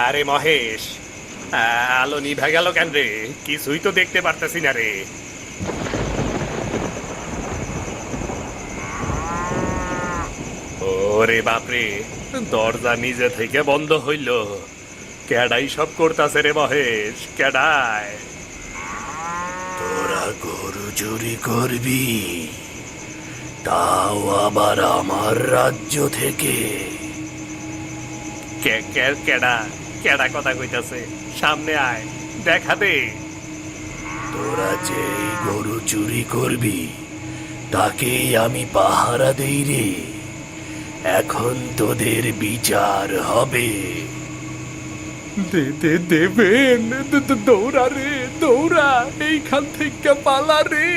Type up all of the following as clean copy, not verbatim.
আরে মহেশ, আলো নিভে গেল কেন রে? কিছুই তো দেখতে পারতেছি না রে। ওরে বাপরে, দরজা নিজে থেকে বন্ধ হইল। কেডাই সব করতাছে রে মহেশ, কেডাই? তোরা গরু চুরি করবি, তাও আবার আমার রাজ্য থেকে? কেডা কেডা কথা কইতাছে? সামনে আয়, দেখা দে। তোরা যে এই গরু চুরি করবি তাকেই আমি পাহারা দেই রে। এখন তোদের বিচার হবে। দেবেন, দৌড়া রে, দৌড়া, এইখান থেকে পালা রে।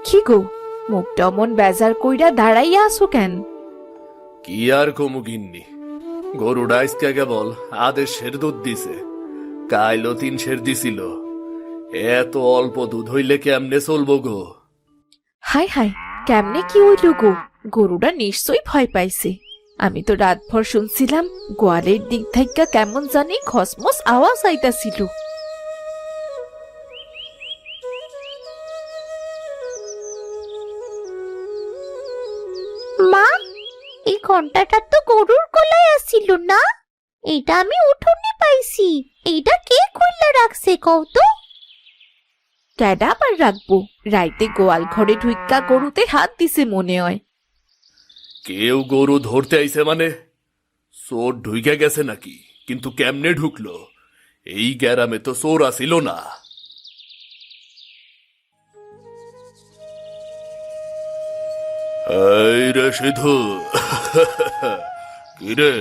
কি গো, মুখটা অমন বেজার কইরা দাঁড়াইয়া আছো কেন? কি আর কমু গিন্নি, গরুটা আজকে কেবল আদেশের দুধ দিছে, কাইলো 3 সের দিছিল। এত অল্প দুধ হইলে কেমনে চলবো গো? হাই হাই, কেমনে কি হইল গো? গরুটা নিশ্চয়ই ভয় পাইছে। আমি তো রাতভর শুনছিলাম গোয়ালের দিক থেকে কেমন জানি খসমস আওয়াজ আইতাছিল। মা, এই ঘন্টাটা তো গরুর গলায় আসছিল না? এটা আমি উঠোনে পাইছি। এইটা কে খুললা রাখছে কও তো? কেডা আবার রাখবো? রাইতে গোয়াল ঘরে ঢুইক্কা গরুতে হাত দিছে মনে হয়। কেউ গরু ধরতে আইছে মানে? চোর ঢুইকে গেছে নাকি? কিন্তু কেমনে ঢুকলো? এই গ্যারামে তো চোর আসিল না। এই রে সিধু, কিরে,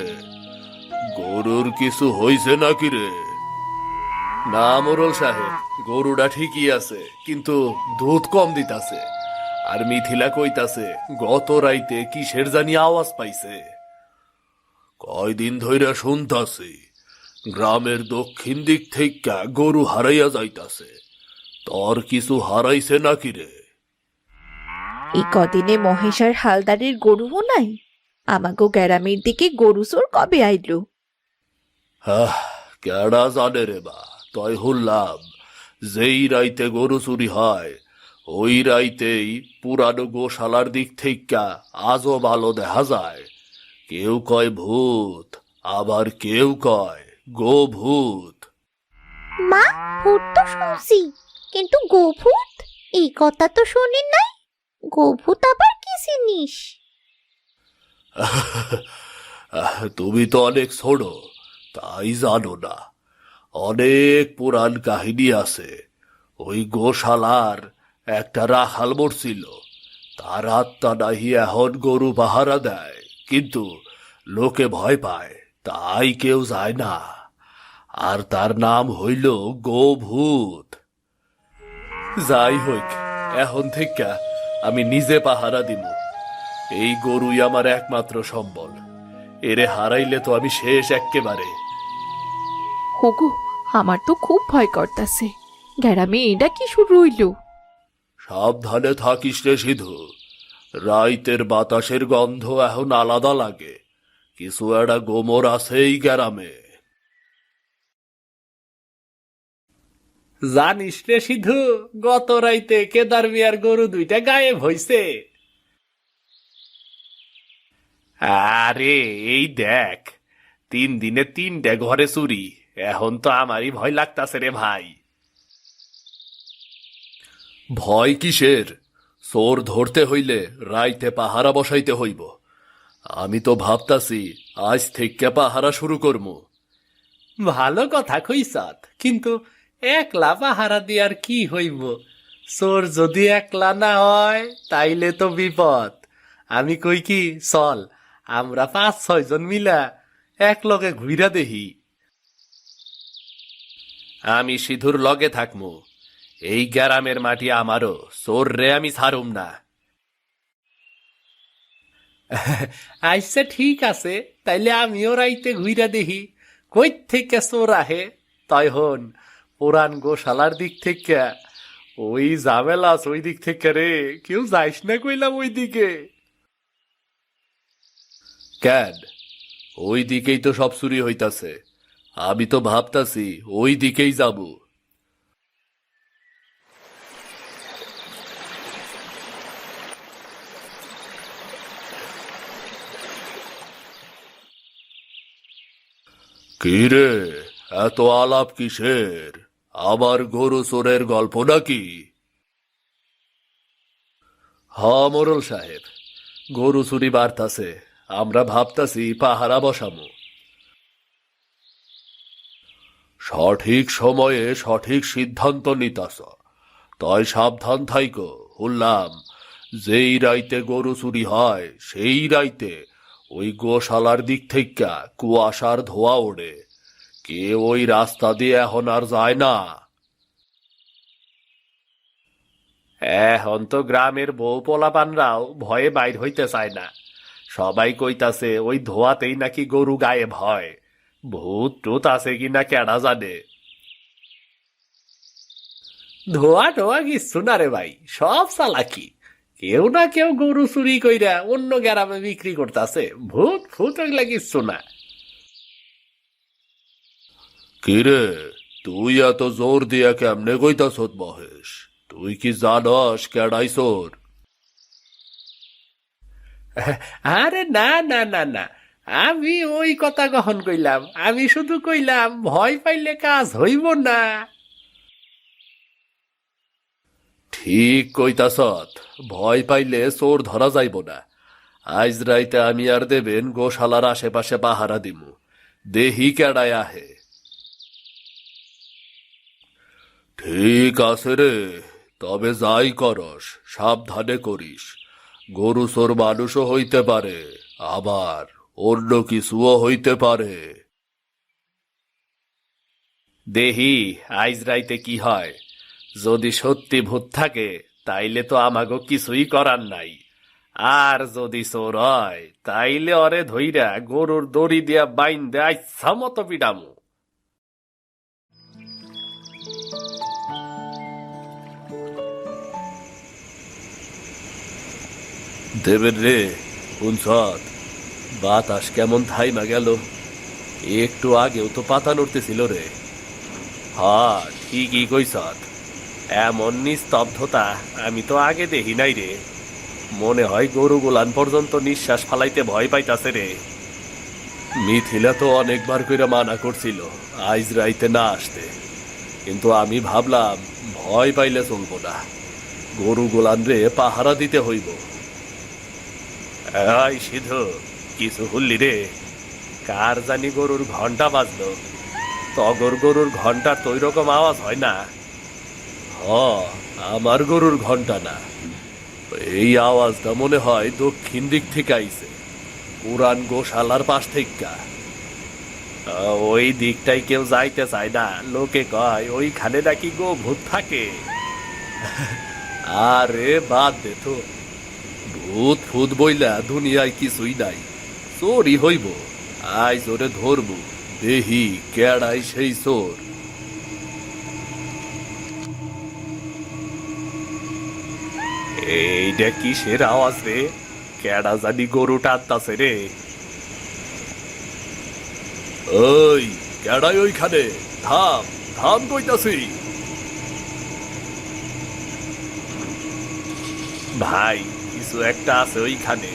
গরুর কিছু হইছে নাকি রে? না মোরল সাহেব, গরুটা ঠিকই আছে, কিন্তু দুধ কম দিতাছে। আর মিথিলা কইতাছে গত রাইতে কিসের জানি আওয়াজ পাইছে। কয়দিন ধইরা শুনতাছি গ্রামের দক্ষিণ দিক থেকে গরু হারাইয়া যাইতাছে। তোর কিছু হারাইছে নাকি রে? এই কদিনে মহেশ আর হালদারের গরুও নাই। আমাগো গ্রামের দিকে গরু চোর কবে আইলো? হ্যাঁ, কেডা জানে রে বা। তয় হুল্লাম যেই রাইতে গরু চুরি হয় ওই রাইতেই পুরানো গোশালার দিক থেকে আজব আলো দেখা যায়। কেউ কয় ভূত, আবার কেউ কয় গো ভূত। মা, ভূত তো শুনছি, কিন্তু গোভূত এই কথা তো শুনি নাই। গোভূত আবার কি জিনিস? তুমি তো অনেক ছোট, তাই জানো না। অনেক পুরাণ কাহিনী আছে। ওই গোশালার একটা রাখাল মরছিল, তার আত্মা নাহি এখন গরু পাহারা দেয়, কিন্তু লোকে ভয় পায়, তাই কেউ যায় না। আর তার নাম হইল গোভূত। যাই হইক, এখন থেকে আমি নিজে পাহারা দিব। এই গরুই আমার একমাত্র সম্বল। এরে হারাইলে তো আমি শেষ এক্কেবারে। হোগো, আমার তো খুব ভয় করতাছে। গ্রামে এটা কি শুরু হইল? সাবধানে থাকিস রে সিধু। রাইতের বাতাসের গন্ধ এখন আলাদা লাগে। কিছু একটা গোমর আছে এই গ্রামে। জানিস রে সিধু, গত রাইতে কেদার মিয়ার গরু দুইটা গায়েব হইছে। আরে এই দেখ, 3 দিনে 3টে ঘরে চুরি। এখন তো আমারই ভয় লাগতাছে রে ভাই। ভয় কিসের? চোর ধরতে হইলে রাইতে পাহারা বসাইতে হইব। আমি তো ভাবতাছি আজ থেকে পাহারা শুরু করবো। ভালো কথা কইসাত, কিন্তু একলা পাহারা দিয়ার কি হইব? চোর যদি একলা না হয় তাইলে তো বিপদ। আমি কই কি, চল আমরা 5-6 জন মিলা এক লগে ঘুইরা দেহি। আমি সিধুর লগে থাকমু। এই গ্রামের মাটি আমারও, চোর রে আমি ছাড়ুম না। আচ্ছা ঠিক আছে, তাইলে আমিও রাইতে ঘুইরা দেখি কই থেকে চোর আহে। তাই হন পুরান গোশালার দিক থেকে ওই ঝামেলা আছে ওই দিক থেকে রে, কেউ যাইস না কইলাম ওই দিকে। কেন, ওই দিকেই তো সব চুরি হইতাছে। আমি তো ভাবতাছি ওই দিকেই যাব। কি রে, এত আলাপ কিসের? আবার গরু চোরের গল্প নাকি? মোরল সাহেব, গরু চুরি বাড়তাছে, আমরা ভাবতাছি পাহারা বসামু। সঠিক সময়ে সঠিক সিদ্ধান্ত নিতাস, তাই সাবধান থাইকো। শুনলাম যেই রাইতে গরু চুরি হয় সেই রাইতে ওই গোশালার দিক থেকে কুয়াশার ধোয়া ওড়ে। কে ওই রাস্তা দিয়ে এখন আর যায় না। এখন তো গ্রামের বউ পোলাপানরাও ভয়ে বাইর হইতে চায় না। সবাই কইতাছে ওই ধোয়াতেই নাকি গরু গায়েব হয়। ভূত টুত আছে কিনা কেডা জানে। ধোয়া টোয়া কিচ্ছু না রে ভাই, সব চালাকি। কেউ না কেউ গরু চুরি কইরা অন্য গ্রামে বিক্রি করতেছে। ভূত ফুত এগুলা কিচ্ছু না। কিরে, তুই এত জোর দিয়া কেমনে কইতাছ মহেশ? তুই কি জানস কেডাই চোর? আরে না না না না, আমি ওই কথা কখন কইলাম? আমি শুধু কইলাম ভয় পাইলে কাজ হইব না। ঠিক কইতাছত, ভয় পাইলে চোর ধরা যাইব না। আজ রাইতে আমি আর দেবেন গোশালার আশেপাশে পাহারা দিমু, দেহি কেডায় আহে। ঠিক আছে রে, তবে যাই করস সাবধানে করিস। গরু চোর মানুষও হইতে পারে, আবার অন্য কিছুও হইতে পারে। দেহি আইজ রাইতে কি হয়। যদি সত্যি ভূত থাকে তাইলে তো আমাগো কিছুই করার নাই। আর যদি চোর হয় তাইলে অরে ধইরা গরুর দড়ি দিয়া বাইন্দে আইছা মতো পিডামু। দেবেন রে, শুনছত বাতাস কেমন থাইমা গেল? একটু আগেও তো পাতা নড়তেছিল রে। হ্যাঁ ঠিকই কইছত, এমন নিস্তব্ধতা আমি তো আগে দেখি নাই রে। মনে হয় গরু গুলান পর্যন্ত নিঃশ্বাস ফালাইতে ভয় পাইতাছে রে। মিথিলা তো অনেকবার কইরা মানা করছিল আইজ রাইতে না আসতে, কিন্তু আমি ভাবলাম ভয় পাইলে চলবো না, গরু গোলান রে পাহারা দিতে হইব। এই সিধু, কিছু হুল্লি রে? কার জানি গরুর ঘন্টা বাজলো। তগর গরুর ঘন্টার তো ওই রকম আওয়াজ হয় না। আমার গরুর ঘন্টা না, এই আওয়াজটা মনে হয় দক্ষিণ দিক থেকে আইছে, পুরান গোশালার পাশ থেকে। ওই দিকটাই কেউ যাইতে চায় না, লোকে কয় ওইখানে নাকি গো ভূত থাকে। আরে বাদ দে তো, ভূত ফুত বইলা দুনিয়ায় কিছুই নাই, চোরই হইব। আজ ওরে ধরবো, দেহি কেডাই সেই চোর। এইটা কিসের আওয়াজ রে? কেডা জানি গরু টানতাছে রে। ওই কেডাই ওইখানে? থাম থাম কইতাছি। ভাই কিছু একটা আছে ওইখানে,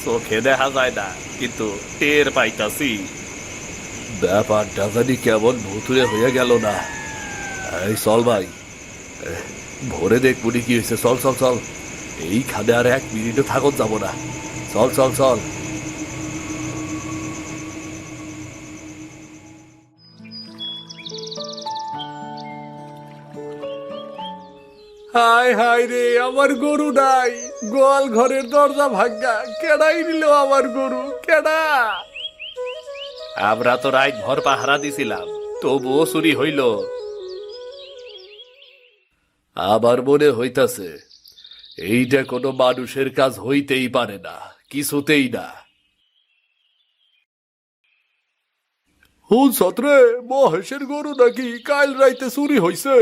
চোখে দেখা যায় না কিন্তু টের পাইতাছি। ব্যাপারটা জানি কেমন ভুতুরে হয়ে গেল না। এই চল ভাই, ভোরে দেখবনি কি হয়েছে। চল চল চল, এইখানে আর এক মিনিটও থাকত যাব না। চল চল চল। হায় হায় রে, আমার গরু নাই। গোয়াল ঘরের দরজা ভাঙ্গা, কেডাই নিল আমার গরু? কেডা? আমরা তো রাত ভর পাহারা দিছিলাম, তবুও চুরি হইল। আবার মনে হইতাছে এইটা কোনো মানুষের কাজ হইতেই পারে না, কিছুতেই না। হুন সত্রে, মহেশের গরু নাকি কাল রাইতে চুরি হইছে।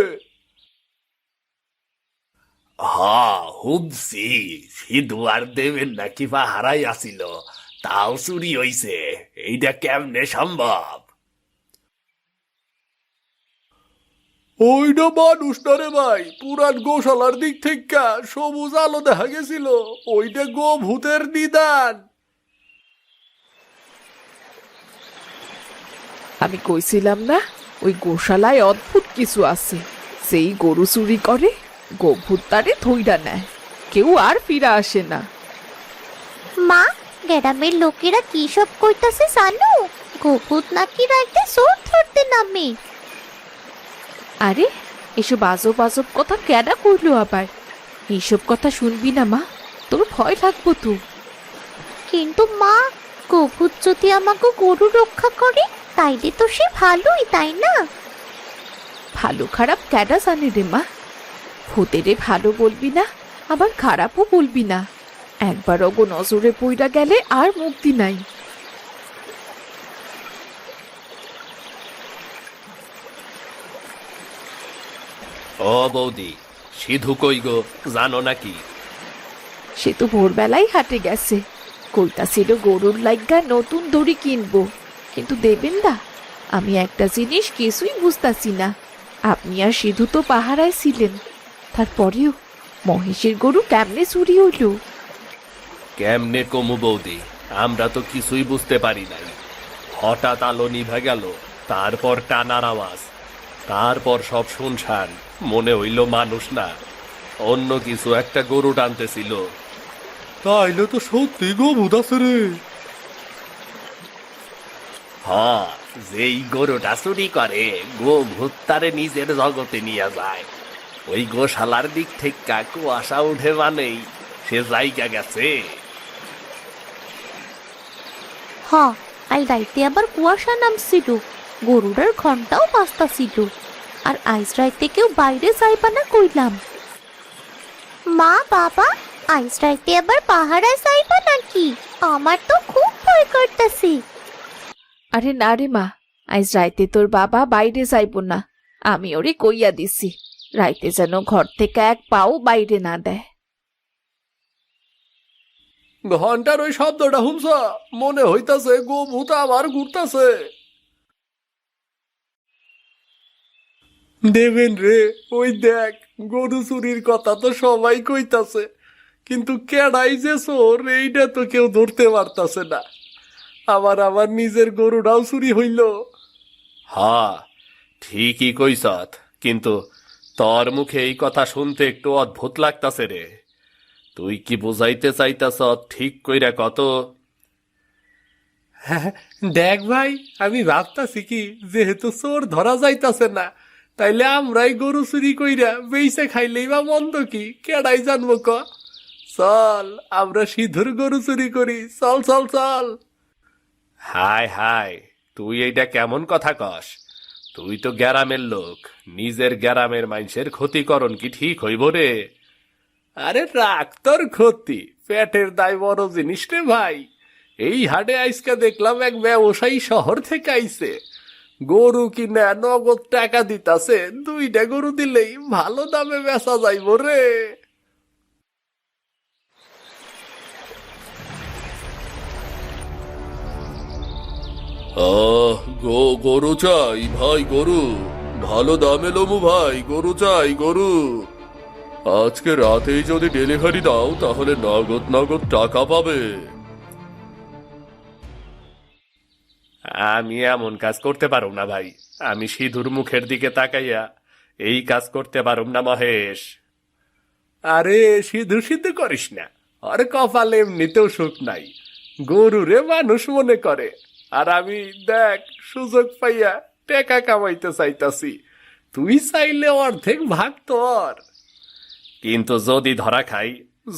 হুমসি সিধু আর দেবেন নাকি পাহারাই আসিল, তাও চুরি হইছে। এইটা কেমনে সম্ভব? ওইটা মানুষ না রে ভাই, পুরান গোশালার দিক থেকে সবুজ আলো দেখা গেছিল। ওইটা গো ভূতের নিদান। আমি কইছিলাম না ওই গোশালায় অদ্ভুত কিছু আছে। সেই গরু চুরি করে, গোভূত তারে ধইরা নেয়, কেউ আর ফিরা আসে না। মা, গ্রামের লোকেরা কি সব কইতাছে জানো? গোভূত নাকি রাইতে চোর ধরতে নামে। আরে এসব আজব আজব কথা কেডা কইলো আবার? এইসব কথা শুনবি না মা, তোর ভয় লাগবো তো। কিন্তু মা, গোভূত যদি আমাকে গরু রক্ষা করে তাইলে তো সে ভালোই, তাই না? ভালো খারাপ কেডা জানে রে মা? ভূতেরে ভালো বলবি না, আবার খারাপও বলবি না। একবার অগো নজরে পইরা গেলে আর মুক্তি নাই। ও বৌদি, সিধু কই গো, জানো নাকি? সে তো ভোরবেলায় হাটে গেছে, কইতাছিল গরুর লাইগা নতুন দড়ি কিনবো। কিন্তু দেবেন দা, আমি একটা জিনিস কিছুই বুঝতাছি না। আপনি আর সিধু তো পাহারায় ছিলেন, তারপরেও মহেশের গরু কেমনে চুরি হইল? কেমনে কমু বৌদি, আমরা তো কিছুই বুঝতে পারি নাই। হঠাৎ আলো নিভে গেল, তারপর টানার আওয়াজ, তারপর সব শুনশান। মনে হইল মানুষ না, অন্য কিছু একটা গরু টানতেছিল। তাইলে তো সত্যি গো ভূত আছে রে। হ্যাঁ, যেই গরুটা চুরি করে গো ভূতারে নিজের জগতে নিয়ে যায়। ওই গোশালার দিক থেকে কুয়াশা উঠে মানেই সে জায়গা গেছে। হ, কাল রাইতে আবার কুয়াশা নামছিল, গরুটার ঘন্টাও বাজতাছিল। আর আইজ রাইতে কেউ বাইরে যাইবা না কইলাম। মা বাবা, আইজ রাইতে আবার পাহাড়ায় যাইবা নাকি? আমার তো খুব ভয় করতেছে। আরে না রে মা, আজ রাইতে তোর বাবা বাইরে যাইব না। আমি ওরে কইয়া দিছি, রাইতে যেন ঘর থেকে এক পাও বাইরে না দেয়। ঘন্টার ওই শব্দটা হুমস, মনে হইতাছে গো ভূত আবার ঘুরতাছে। দেবেন রে, ওই দেখ, গরু চুরির কথা তো সবাই কইতাছে, কিন্তু কেডাই যে চোর এইটা তো কেউ ধরতে পারতাছে না। আবার নিজের গরুটাও চুরি হইল। হ্যাঁ, ঠিকই কইছত, কিন্তু তোর মুখে এই কথা শুনতে একটু অদ্ভুত লাগতাছে রে। তুই কি বুঝাইতে চাইতাছ ঠিক কইরা কত? দেখ ভাই, আমি ভাবতাছি কি, যেহেতু চোর ধরা যাইতাছে না, তাইলে আমরাই গরু চুরি কইরা বেইসে খাইলেই বা মন্দ কি, কেডাই জানবো ক। চল আমরা সিধুর গরু চুরি করি, চল চল চল। হায় হায়, তুই এইটা কেমন কথা কস? তুই তো গ্রামের লোক, নিজের গ্রামের মানুষের ক্ষতিকরণ কি ঠিক হইব রে? আরে রাখ তোর ক্ষতি, পেটের দায় বড় জিনিস রে ভাই। এই হাটে আইসকা দেখলাম এক ব্যবসায়ী শহর থেকে আইছে, গরু কিনা নগদ টাকা দিতাছে, 2টা গরু দিলেই ভালো দামে বেচা যাইব রে। গরু চাই ভাই, গরু ভালো দামে লমু ভাই, গরু চাই গরু। আজকে রাতেই যদি ডেলিভারি দাও তাহলে নগদ নগদ টাকা পাবে। আমি এমন কাজ করতে পারব না ভাই, আমি সিধুর মুখের দিকে তাকাইয়া এই কাজ করতে পারব না মহেশ। আরে সিধু সিধু করিস না, আর কপালে এমনিতেও সুখ নাই, গরু রে মানুষ মনে করে। আর আমি দেখ সুযোগ পাইয়া টাকা কামাইতে চাইতাছি, তুই চাইলে অর্ধেক ভাগ তোর। কিন্তু যদি ধরা খাই,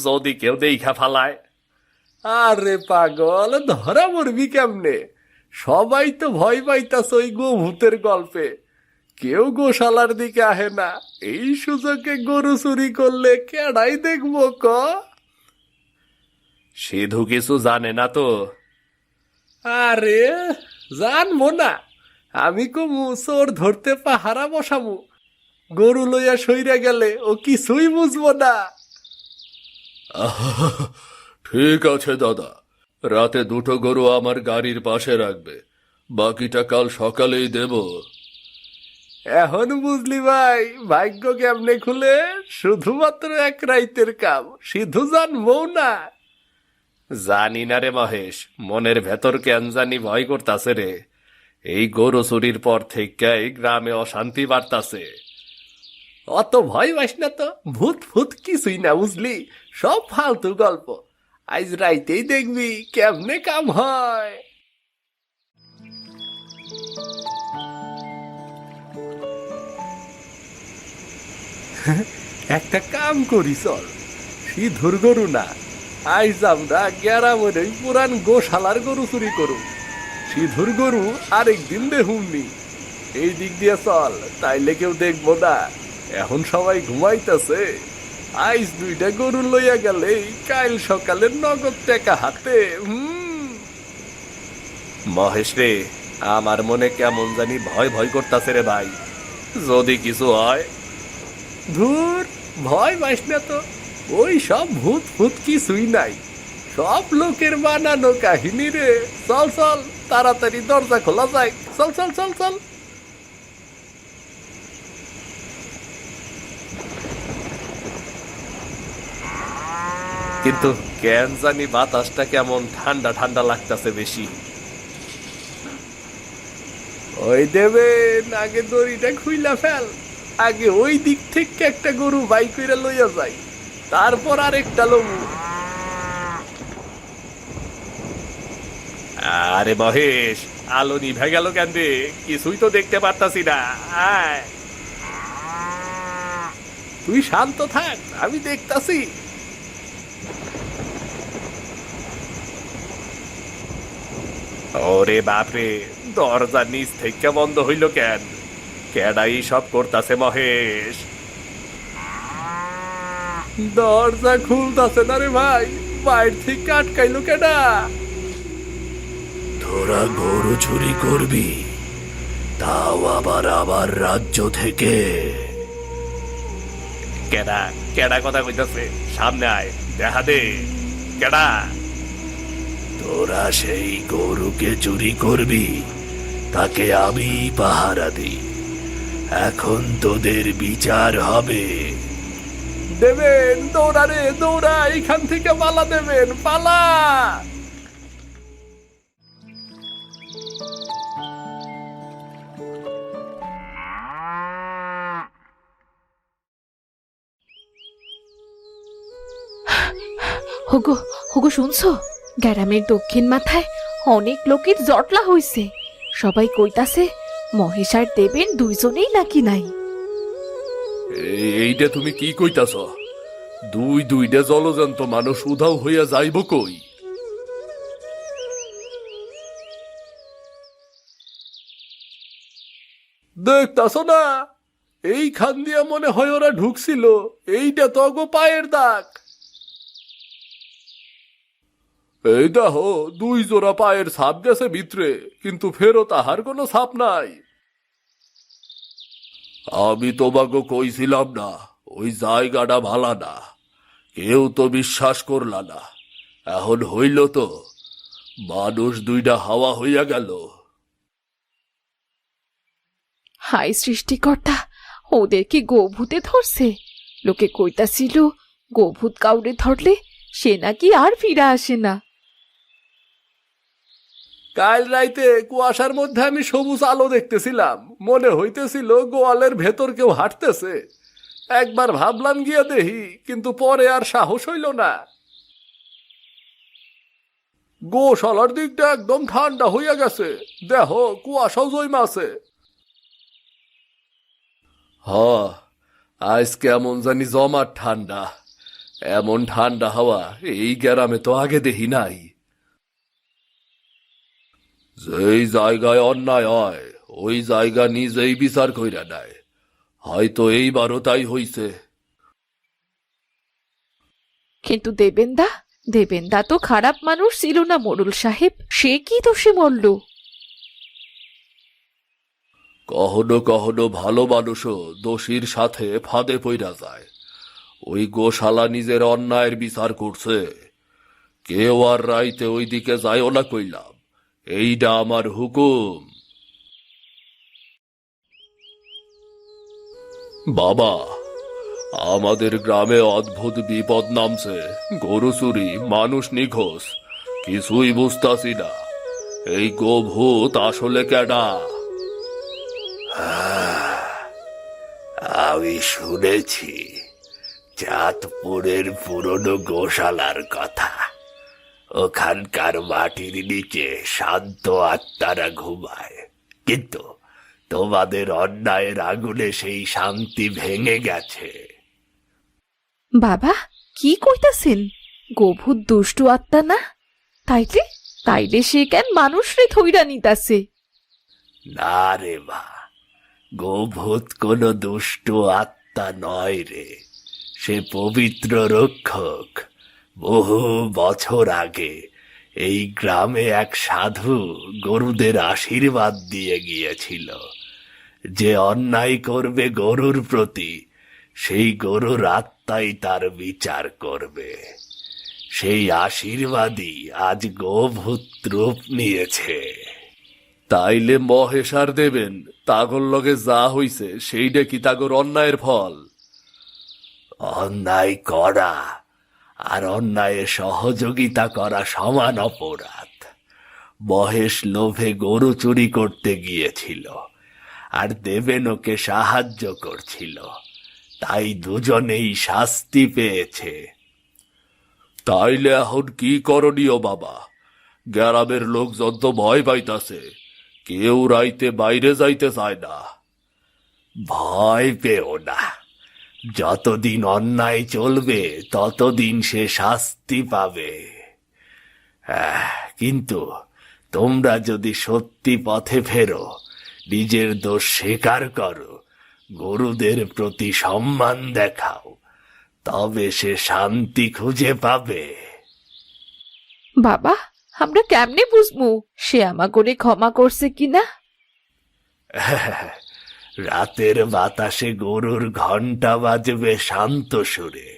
যদি কেউ দেখা ফালায়? আরে পাগল, ধরা মরবি কেমনে? সবাই তো ভয় পাইতাছ ওই গো ভূতের গল্পে, কেউ গোশালার দিকে আহে না। এই সুযোগে গরু চুরি করলে কেডাই দেখবো ক? সিধু কিছু জানে না তো? আরে জানবো না, আমি কমু চোর ধরতে পাহারা বসামু, গরু লইয়া সইরা গেলে ও কিছুই বুঝবো না। ঠিক আছে দাদা, রাতে দুটো গরু আমার গাড়ির পাশে রাখবে, বাকিটা কাল সকালেই দেব। এখন বুঝলি ভাই, ভাগ্য কেমনে খুলে? শুধুমাত্র এক রাইতের কাম, সিধু জানবো না। জানি না রে মহেশ, মনের ভেতর কেন জানি ভয় করতাছে রে। এই গরু চুরির পর থেকে এই গ্রামে অশান্তি বাড়তাছে। অত ভয় পাস না তো, ভূত ফুত কিছুই না বুঝলি, সব ফালতু গল্প। আজ রাইতেই দেখবি কেমনে কাম হয়। একটা কাম করি চল, সিধুর গরু না, আইজ আমরা গ্যারামের ওই পুরান গোশালার গরু চুরি করু। সিধুর গরু আরেকদিন দেখুননি। এই দিক দিয়ে চল, তাইলে কেউ দেখবো না। এখন সবাই ঘুমাইতেছে। আইজ দুইটা গরু লইয়া গেলেই কাল সকালের নগদ টাকা হাতে। মহেশ রে, আমার মনে কেমন জানি ভয় ভয় করতেছে রে ভাই, যদি কিছু হয়। ধুর, ভয় পাইস না তো, ওই সব ভূত ফুত কিছুই নাই, সব লোকের বানানো কাহিনী রে। চল চল, তাড়াতাড়ি দরজা খোলা যায়, চল চল চল চল। কিন্তু কেন জানি বাতাসটা কেমন ঠান্ডা ঠান্ডা লাগতেছে বেশি। ওই দেবেন, আগে দড়িটা খুইলা ফেল। আগে ওই দিক থেকে একটা গরু বাই কইরা লইয়া যাই, তারপর আরেকটা লমু। আরে মহেশ, আলো নিভে গেল কেন রে? কিছুই তো দেখতে পারতাছি না। আয়, তুই শান্ত থাক, আমি দেখতাছি। ওরে বাপরে, দরজা নিচ থেকে বন্ধ হইল কেন? কেডাই সব করতাছে মহেশ? দরজা খুলতাছে না রে ভাই, বাইর থেকে আটকাইলো কেডা? তোরা গরু চুরি করবি, তাও আবার আমার রাজ্য থেকে? কেডা কেডা কথা কইতাছে? সামনে আয়, দেখা দে কেডা। তোরা সেই গরুকে চুরি করবি, তাকে আমি পাহারা দিই। এখন তোদের বিচার হবে। দেবেন, দৌড়া রে দৌড়া, এখান থেকে পালা দেবেন, পালা। হোগো হোগো, শুনছো? গ্রামের দক্ষিণ মাথায় অনেক লোকের জটলা হইছে। সবাই কইতাছে মহেশ আর দেবেন দুইজনেই নাকি নাই। এইটা তুমি কি কইতাছ? দুইটা জলজন্ত মানুষ উধাও হইয়া যাইব কই? দেখতাছ না, এইখান দিয়া মনে হয় ওরা ঢুকছিল। এইটা তো গো পায়ের দাগ। এই দেখো, 2 জোড়া পায়ের ছাপ গেছে ভিতরে, কিন্তু ফেরো তাহার কোনো ছাপ নাই। আমি তোমাকে কইছিলাম না ওই জায়গাটা ভালো না? কেউ তো বিশ্বাস করলা না। এখন হইল তো, মানুষ 2টা হাওয়া হইয়া গেল। হাই সৃষ্টিকর্তা, ওদের কি গোভূতে ধরছে? লোকে কইতাছিল গোভূত কাউরে ধরলে সে নাকি আর ফিরা আসে না। কাল রাইতে কুয়াশার মধ্যে আমি সবুজ আলো দেখতেছিলাম, মনে হইতেছিল গোয়ালের ভেতর কেউ হাঁটতেছে। একবার ভাবলাম গিয়া দেখি, কিন্তু পরে আর সাহস হইল না। গোশালার দিকটা একদম ঠান্ডা হইয়া গেছে, দেহ কুয়াশাও জৈমা আছে। আজ কেমন জানি জমার ঠান্ডা। এমন ঠান্ডা হাওয়া এই গ্রামে তো আগে দেখি নাই। যেই জায়গায় অন্যায় হয় ওই জায়গা নিজেই বিচার কইরা নেয়। হয়তো এইবারও তাই হইছে। কিন্তু দেবেনদা তো খারাপ মানুষ ছিল না মোড়ল সাহেব, সে কি দোষে মরল? কখনো কখনো ভালো মানুষও দোষীর সাথে ফাঁদে পইরা যায়। ওই গোশালা নিজের অন্যায়ের বিচার করছে, কেউ আর রাইতে ওই দিকে যায়ও না কইলাম, এইটা আমার হুকুম। বাবা, আমাদের গ্রামে অদ্ভুত বিপদ নামছে, গরু চুরি, মানুষ নিখোঁজ, কিছুই বুঝতাছি না। এই গোভূত আসলে কেডা? আমি শুনেছি চাঁদপুরের পুরনো গোশালার কথা। ওখানকার মাটির নিচে শান্ত আত্মারা ঘুমায়, কিন্তু তোমাদের অন্যায়ের আগুনে সেই শান্তি ভেঙে গেছে। বাবা, কি কইতাছেন? গোভূত দুষ্টু আত্মা না? তাইলে তাইলে সে কেন মানুষরে ধইরা নিতাছে? না রে মা, গোভূত কোনো দুষ্ট আত্মা নয় রে, সে পবিত্র রক্ষক। বহু বছর আগে এই গ্রামে এক সাধু গরুদের আশীর্বাদ দিয়ে গিয়েছিল, যে অন্যায় করবে গরুর প্রতি, সেই গরুর আত্মাই তার বিচার করবে। সেই আশীর্বাদই আজ গোভূত রূপ নিয়েছে। তাইলে মহেশ আর দেবেন তাগর লগে যা হইছে সেইটা কি তাগর অন্যায়ের ফল? অন্যায় করা আর অন্যায়ে সহযোগিতা করা সমান অপরাধ। মহেশ লোভে গরু চুরি করতে গিয়েছিল, আর দেবেন ওকে সাহায্য করছিল, তাই দুজনেই শাস্তি পেয়েছে। তাইলে এখন কি করণীয় বাবা? গ্রামের লোকজন তো ভয় পাইতাছে, কেউ রাইতে বাইরে যাইতে চায় না। ভয় পেও না, যতদিন অন্যায় চলবে ততদিন সে শাস্তি পাবে। কিন্তু তোমরা যদি সত্যি পথে ফেরো, নিজের দোষ স্বীকার করো, গরুদের প্রতি সম্মান দেখাও, তবে সে শান্তি খুঁজে পাবে। বাবা, আমরা কেমনে বুঝবো সে আমাগরে ক্ষমা করছে কিনা? রাতের বাতাসে গরুর ঘন্টা বাজবে শান্ত সুরে,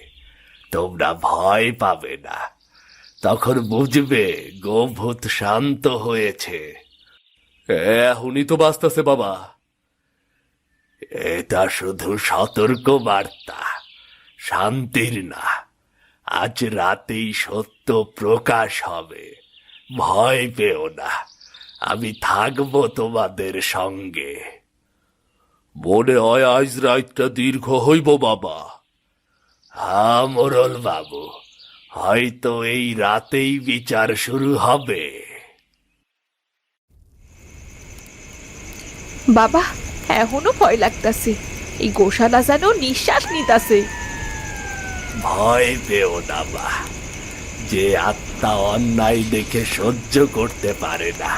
তোমরা ভয় পাবে না, তখন বুঝবে গোভূত শান্ত হয়েছে। এখনই তো বাঁচতেছে বাবা। এটা শুধু সতর্ক বার্তা, শান্তির না। আজ রাতেই সত্য প্রকাশ হবে, ভয় পেও না, আমি থাকবো তোমাদের সঙ্গে। মনে হয় আজ রাতটা দীর্ঘ হইব বাবা। হ্যাঁ মোরল বাবু, হয়তো এই রাতেই বিচার শুরু হবে। বাবা, এখনো ভয় লাগতাছে, এই গোশালা যেন নিঃশ্বাস নিতাছে। ভয় পেও না মা, যে আত্মা অন্যায় দেখে সহ্য করতে পারে না,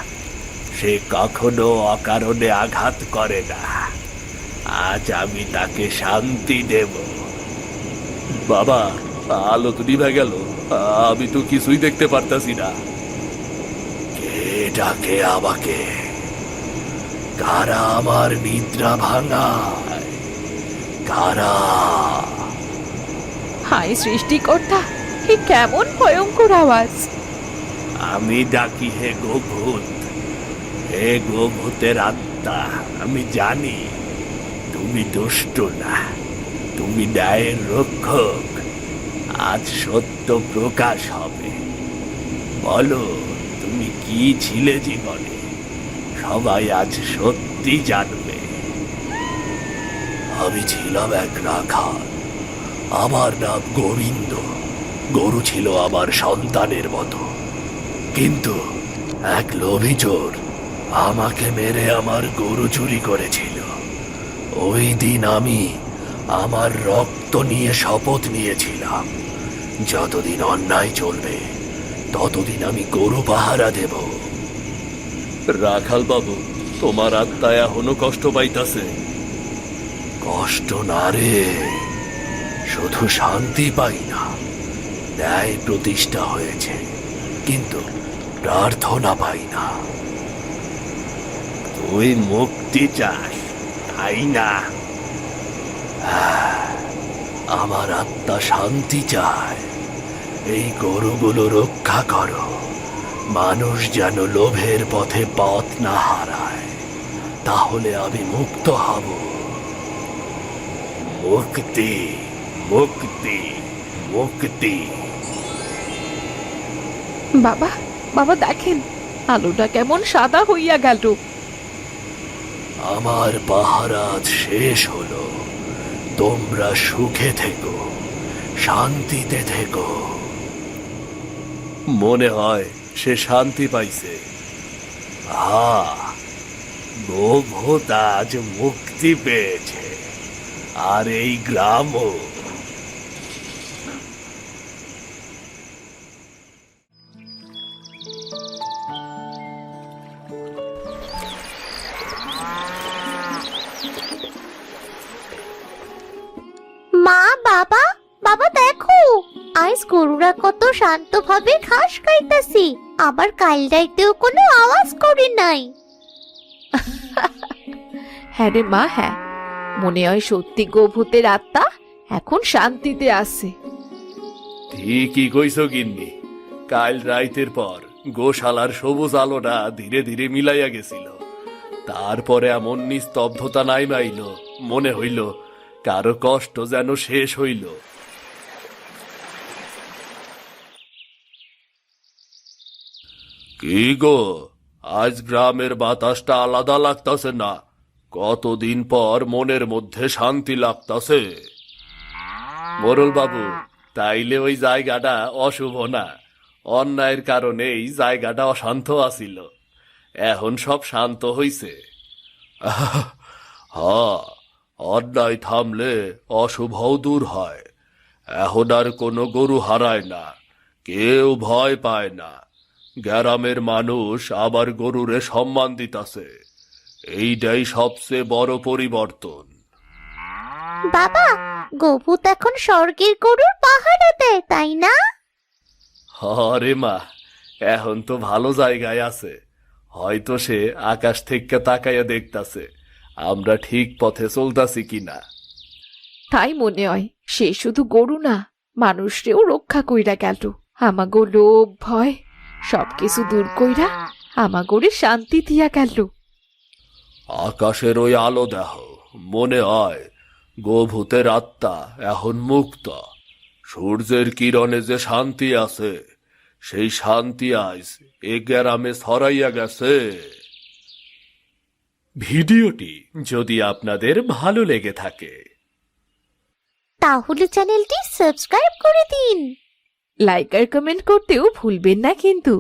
সে কখনো অকারণে আঘাত করে না। আজ আমি তাকে শান্তি দেব। বাবা, আলো তো নিভে গেল, আমি তো কিছুই দেখতে পারতাছি না। কে ডাকে আমাকে? কারা আমার নিদ্রা ভাঙায়? কারা? হায় সৃষ্টিকর্তা, এ কেমন ভয়ঙ্কর আওয়াজ! আমি ডাকি হে গোভূত, হে গোভূতের আত্মা, আমি জানি তুমি দুষ্ট না, তুমি ন্যায়ের রক্ষক। আজ সত্য প্রকাশ হবে। বলো, তুমি কি ছিলে জীবনে? সবাই আজ সত্যি জানবে। আমি ছিলাম এক রাখাল, আমার নাম গোবিন্দ। গরু ছিল আমার সন্তানের মতো, কিন্তু এক লোভী চোর আমাকে মেরে আমার গরু চুরি করেছিল। ওই দিন আমি আমার রক্ত নিয়ে শপথ নিয়েছিলাম, যতদিন অন্যায় চলবে ততদিন আমি গরু পাহারা দেব। রাখাল বাবু, তোমার আত্মা এখনো কষ্ট পাইতাছে? কষ্ট না রে, শুধু শান্তি পাই না। ন্যায় প্রতিষ্ঠা হয়েছে, কিন্তু প্রার্থনা পাই না। তুই মুক্তি চাস, আই না। আমার আত্মা শান্তি চায়। এই গরুগুলো রক্ষা করো, মানুষ যেন লোভের পথে পথ না হারায়, তাহলে আমি মুক্ত হব। মুক্তি, মুক্তি, মুক্তি। বাবা, বাবা দেখেন আলোটা কেমন সাদা হইয়া গেল। আমার পাহারা আজ শেষ হলো। তোমরা সুখে থেকো, শান্তিতে থেকো। মনে হয় সে শান্তি পাইছে। গোভূত আজ মুক্তি পেয়েছে, আর এই গ্রামও। মা, বাবা, বাবা দেখো, আজ গরুরা কত শান্তভাবে ঘাস খাইতাছি, আবার কাল রাইতেও কোনো আওয়াজ করে নাই। হ্যাঁ রে মা, হ্যাঁ, মনে হয় সত্যি গোভূতের আত্মা এখন শান্তিতে আছে। ঠিকই কইছো গিন্নি। কাল রাইতের পর গোশালার সবুজ আলোটা ধীরে ধীরে মিলাইয়া গেছিল। তারপরে এমন নিস্তব্ধতা নাইমাইল, মনে হইল কারো কষ্ট যেন শেষ হইল। কি গো, আজ গ্রামের বাতাসটা আলাদা লাগতাছে না? কতদিন পর মনের মধ্যে শান্তি লাগতাছে। মোরল বাবু, তাইলে ওই জায়গাটা অশুভ না। অন্যায়ের কারণে এই জায়গাটা অশান্ত আছিল, এখন সব শান্ত হইছে। অন্যায় থামলে অশুভও দূর হয়। এখন আর কোনো গরু হারায় না, কেউ ভয় পায় না। গ্রামের মানুষ আবার গরুরে সম্মান দিতাছে। এইটাই সবচেয়ে বড় পরিবর্তন। বাবা, গোভূত এখন স্বর্গের গরুর পাহারা দেয়, তাই না? আরে মা, এখন তো ভালো জায়গায় আছে। হয়তো সে আকাশ থেকে তাকাইয়া দেখতাছে আমরা ঠিক পথে চলতাছি কিনা। তাই মনে হয় সে শুধু গরু না, মানুষরেও রক্ষা কইরা গেল। আমাগো লোভ ভয় সবকিছু দূর কইরা আমাগোরে শান্তি দিয়া গেল। আকাশের ওই আলো দেহ, মনে হয় গোভূতের আত্মা এখন মুক্ত। সূর্যের কিরণে যে শান্তি আছে, সেই শান্তি আজ এ গ্রামে ছড়াইয়া গেছে। ভিডিওটি যদি আপনাদের ভালো লেগে থাকে তাহলে চ্যানেলটি সাবস্ক্রাইব করে দিন। লাইক আর কমেন্ট করতেও ভুলবেন না কিন্তু।